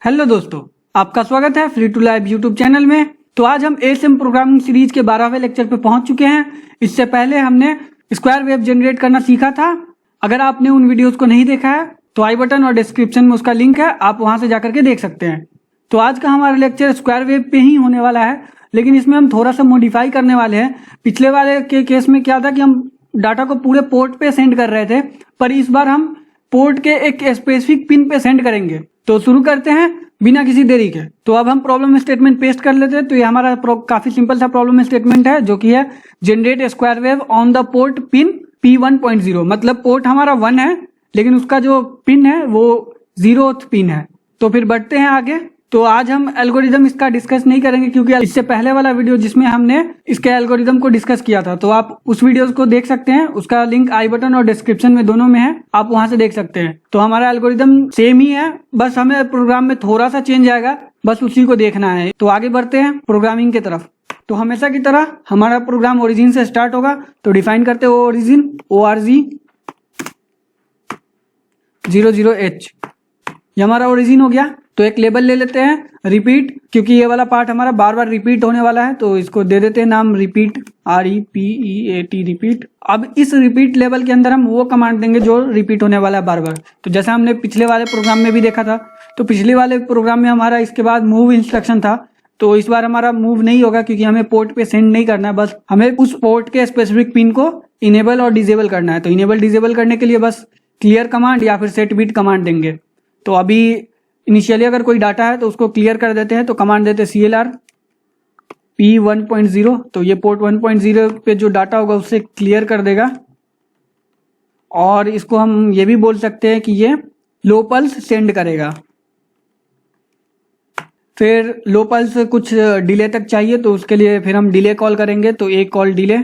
Hello दोस्तों, आपका स्वागत है free to live YouTube channel में। तो आज हम एएसएम प्रोग्रामिंग सीरीज के 12वें लेक्चर पे पहुंच चुके हैं। इससे पहले हमने स्क्वायर वेव जनरेट करना सीखा था। अगर आपने उन वीडियोस को नहीं देखा है तो आई बटन और डिस्क्रिप्शन में उसका लिंक है, आप वहां से जाकर के देख सकते हैं। तो आज का हमारा लेक्चर स्क्वायर वेव पे ही होने वाला है, लेकिन इसमें हम थोड़ा सा मॉडिफाई करने वाले हैं। पिछले वाले के केस में क्या था कि हम डाटा को पूरे पोर्ट पे सेंड कर रहे थे, पर इस बार हम पोर्ट के एक स्पेसिफिक पिन पे सेंड करेंगे। तो शुरू करते हैं बिना किसी देरी के। तो अब हम प्रॉब्लम स्टेटमेंट पेस्ट कर लेते हैं। तो ये हमारा काफी सिंपल सा प्रॉब्लम स्टेटमेंट है, जो कि है generate square wave on the port pin P1.0। मतलब पोर्ट हमारा 1 है, लेकिन उसका जो पिन है वो 0th पिन है। तो फिर बढ़ते हैं आगे। तो आज हम एल्गोरिदम इसका डिस्कस नहीं करेंगे, क्योंकि इससे पहले वाला वीडियो जिसमें हमने इसके एल्गोरिदम को डिस्कस किया था, तो आप उस वीडियो को देख सकते हैं। उसका लिंक आई बटन और डिस्क्रिप्शन में दोनों में है, आप वहां से देख सकते हैं। तो हमारा एल्गोरिदम सेम ही है, बस हमें प्रोग्राम में थोड़ा सा चेंज आएगा, बस उसी को देखना है। तो आगे बढ़ते हैं प्रोग्रामिंग की तरफ। तो हमेशा की तरह हमारा प्रोग्राम ओरिजिन से स्टार्ट होगा। तो डिफाइन करते हैं ओरिजिन, org00h, ये हमारा ओरिजिन हो गया। तो एक लेबल ले लेते हैं रिपीट, क्योंकि ये वाला पार्ट हमारा बार बार रिपीट होने वाला है, तो इसको दे देते हैं नाम रिपीट, REPEAT रिपीट। अब इस रिपीट लेवल के अंदर हम वो कमांड देंगे जो रिपीट होने वाला है बार बार। तो जैसा हमने पिछले वाले प्रोग्राम में भी देखा था, तो पिछले वाले प्रोग्राम में हमारा इसके बाद मूव इंस्ट्रक्शन था। तो इस बार हमारा मूव नहीं होगा, क्योंकि हमें पोर्ट पे सेंड नहीं करना है, बस हमें उस पोर्ट के स्पेसिफिक पिन को इनेबल और डिसेबल करना है। तो इनेबल डिसेबल करने के लिए बस क्लियर कमांड या फिर सेट बिट कमांड देंगे। तो अभी इनिशियली अगर कोई डाटा है तो उसको क्लियर कर देते हैं। तो कमांड देते हैं CLR P1.0। तो ये पोर्ट 1.0 पे जो डाटा होगा उससे क्लियर कर देगा। और इसको हम ये भी बोल सकते हैं कि ये लो पल्स सेंड करेगा। फिर लो पल्स कुछ डिले तक चाहिए, तो उसके लिए फिर हम डिले कॉल करेंगे। तो एक कॉल डिले,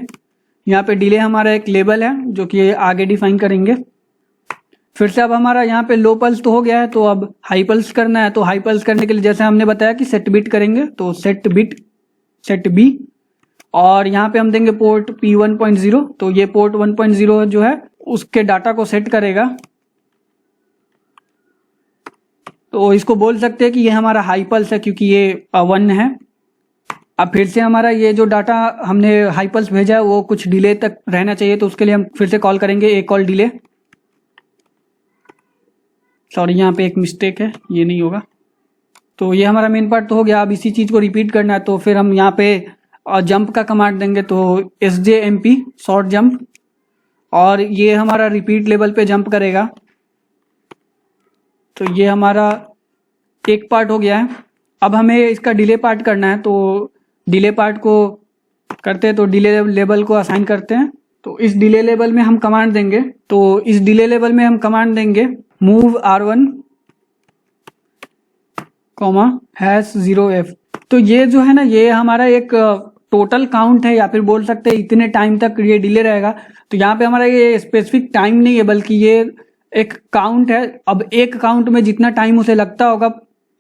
यहाँ पे डिले हमारा एक लेबल है जो कि आगे डिफाइन करेंगे। फिर से अब हमारा यहाँ पे लो पल्स तो हो गया है, तो अब हाई पल्स करना है। तो हाई पल्स करने के लिए जैसे हमने बताया कि सेट बिट करेंगे, तो सेट बिट सेट बी, और यहाँ पे हम देंगे पोर्ट P1.0। तो ये पोर्ट 1.0 जो है उसके डाटा को सेट करेगा। तो इसको बोल सकते हैं कि ये हमारा हाई पल्स है, क्योंकि ये 1 है। अब फिर से हमारा ये जो डाटा हमने हाई पल्स भेजा है वो कुछ डिले तक रहना चाहिए, तो उसके लिए हम फिर से कॉल करेंगे एक कॉल डिले। सॉरी, यहाँ पे एक मिस्टेक है, ये नहीं होगा। तो ये हमारा मेन पार्ट तो हो गया। अब इसी चीज़ को रिपीट करना है, तो फिर हम यहाँ पे जंप का कमांड देंगे। तो SJMP शॉर्ट जंप, और ये हमारा रिपीट लेवल पे जंप करेगा। तो ये हमारा एक पार्ट हो गया है। अब हमें इसका डिले पार्ट करना है। तो डिले पार्ट को करते हैं, तो डिले लेवल को असाइन करते हैं। तो इस डिले लेवल में हम कमांड देंगे। तो इस डिले लेवल में हम कमांड देंगे मूव R1, #0f। तो ये जो है ना, ये हमारा एक टोटल काउंट है, या फिर बोल सकते हैं इतने टाइम तक ये डिले रहेगा। तो यहाँ पे हमारा ये स्पेसिफिक टाइम नहीं है, बल्कि ये एक काउंट है। अब एक काउंट में जितना टाइम उसे लगता होगा,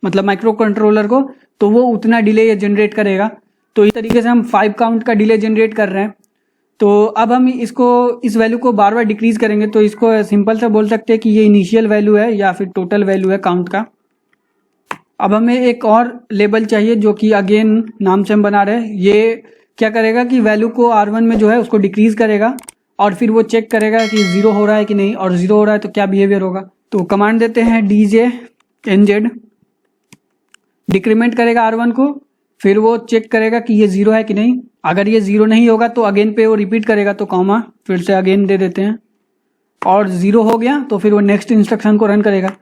मतलब माइक्रो कंट्रोलर को, तो वो उतना डिले ये जनरेट करेगा। तो इस तरीके से हम 5 काउंट का डिले जनरेट कर रहे हैं। तो अब हम इस वैल्यू को बार बार डिक्रीज करेंगे। तो इसको सिंपल से बोल सकते हैं कि ये इनिशियल वैल्यू है या फिर टोटल वैल्यू है काउंट का। अब हमें एक और लेबल चाहिए, जो कि अगेन नाम से हम बना रहे हैं। ये क्या करेगा कि वैल्यू को R1 में जो है उसको डिक्रीज करेगा, और फिर वो चेक करेगा कि 0 हो रहा है कि नहीं, और 0 हो रहा है तो क्या बिहेवियर होगा। तो कमांड देते हैं DJNZ, डिक्रीमेंट करेगा R1 को, फिर वो चेक करेगा कि ये 0 है कि नहीं। अगर ये 0 नहीं होगा तो अगेन पे वो रिपीट करेगा। तो कॉमा फिर से अगेन दे देते हैं, और 0 हो गया तो फिर वो नेक्स्ट इंस्ट्रक्शन को रन करेगा।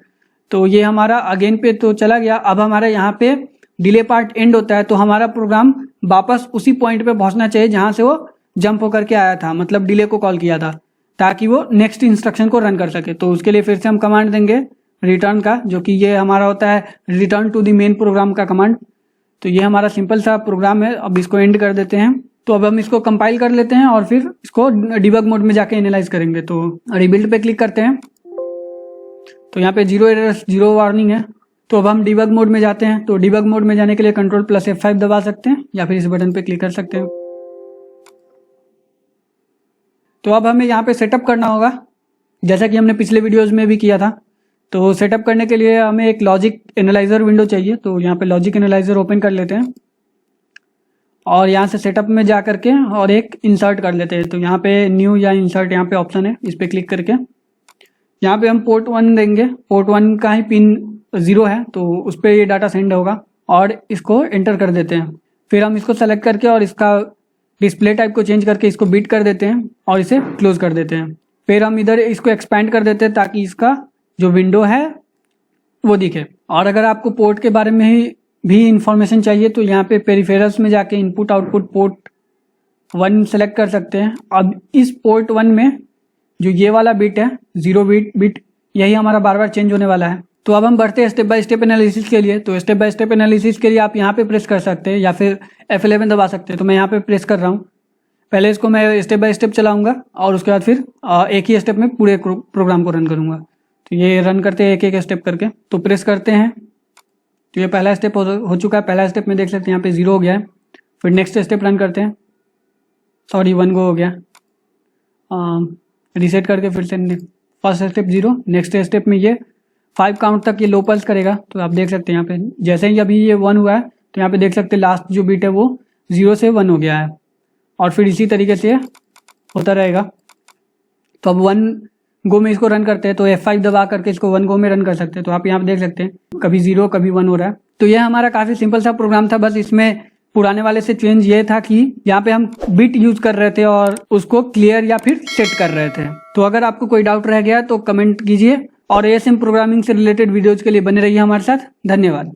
तो ये हमारा अगेन पे तो चला गया। अब हमारा यहाँ पे डिले पार्ट एंड होता है, तो हमारा प्रोग्राम वापस उसी पॉइंट पे पहुंचना चाहिए जहां से वो जंप होकर के आया था, मतलब डिले को कॉल किया था, ताकि वो नेक्स्ट इंस्ट्रक्शन को रन कर सके। तो उसके लिए फिर से हम कमांड देंगे रिटर्न का, जो कि ये हमारा होता है return to the main program का कमांड। तो ये हमारा सिंपल सा प्रोग्राम है। अब इसको एंड कर देते हैं। तो अब हम इसको कंपाइल कर लेते हैं, और फिर इसको डिबग मोड में जाके एनालाइज करेंगे। तो रिबिल्ड पे क्लिक करते हैं। तो यहाँ पे 0 एरर्स 0 वार्निंग है। तो अब हम डिबग मोड में जाते हैं। तो डिबग मोड में जाने के लिए Ctrl+F5 दबा सकते हैं, या फिर इस बटन पे क्लिक कर सकते हैं। तो अब हमें यहाँ पे सेटअप करना होगा, जैसा कि हमने पिछले वीडियोज में भी किया था। तो सेटअप करने के लिए हमें एक लॉजिक एनालाइजर विंडो चाहिए, तो यहाँ पे लॉजिक एनालाइजर ओपन कर लेते हैं और यहाँ से सेटअप में जा करके और एक इंसर्ट कर लेते हैं। तो यहाँ पे न्यू या इंसर्ट यहाँ पे ऑप्शन है, इस पर क्लिक करके यहाँ पे हम पोर्ट 1 देंगे। पोर्ट 1 का ही पिन 0 है तो उस पर ये डाटा सेंड होगा और इसको एंटर कर देते हैं। फिर हम इसको सेलेक्ट करके और इसका डिस्प्ले टाइप को चेंज करके इसको बिट कर देते हैं और इसे क्लोज कर देते हैं। फिर हम इधर इसको एक्सपेंड कर देते हैं ताकि इसका जो विंडो है वो दिखे। और अगर आपको पोर्ट के बारे में ही भी इंफॉर्मेशन चाहिए तो यहाँ पे पेरिफेरल्स में जाके इनपुट आउटपुट पोर्ट 1 सेलेक्ट कर सकते हैं। अब इस पोर्ट 1 में जो ये वाला बिट है 0 बिट यही हमारा बार बार चेंज होने वाला है। तो अब हम बढ़ते हैं स्टेप बाय स्टेप एनालिसिस के लिए। तो स्टेप बाय स्टेप एनालिसिस के लिए आप यहाँ पे प्रेस कर सकते हैं या फिर F11 दबा सकते हैं। तो मैं यहाँ पे प्रेस कर रहा हूँ। पहले इसको मैं स्टेप बाय स्टेप चलाऊंगा और उसके बाद फिर एक ही स्टेप में पूरे प्रोग्राम को रन करूंगा। तो ये रन करते हैं एक एक स्टेप करके। तो प्रेस करते हैं तो ये पहला स्टेप हो चुका है। पहला स्टेप में देख सकते हैं यहाँ पे 0 हो गया है। फिर नेक्स्ट स्टेप रन करते हैं, सॉरी 1 गो हो गया। रीसेट करके फिर से फर्स्ट स्टेप 0, नेक्स्ट स्टेप में ये 5 काउंट तक ये लो पल्स करेगा। तो आप देख सकते हैं यहाँ पे जैसे ही अभी ये 1 हुआ है तो यहाँ पे देख सकते हैं लास्ट जो बीट है वो 0 से 1 हो गया है और फिर इसी तरीके से होता रहेगा। तो अब 1 गो में इसको रन करते हैं तो F5 दबा करके इसको 1 गो में रन कर सकते हैं। तो आप यहाँ पे देख सकते हैं कभी 0 कभी 1 हो रहा है। तो यह हमारा काफ़ी सिंपल सा प्रोग्राम था। बस इसमें पुराने वाले से चेंज ये था कि यहाँ पे हम बिट यूज कर रहे थे और उसको क्लियर या फिर सेट कर रहे थे। तो अगर आपको कोई डाउट रह गया तो कमेंट कीजिए और ASM प्रोग्रामिंग से रिलेटेड वीडियोज के लिए बने रहिए हमारे साथ। धन्यवाद।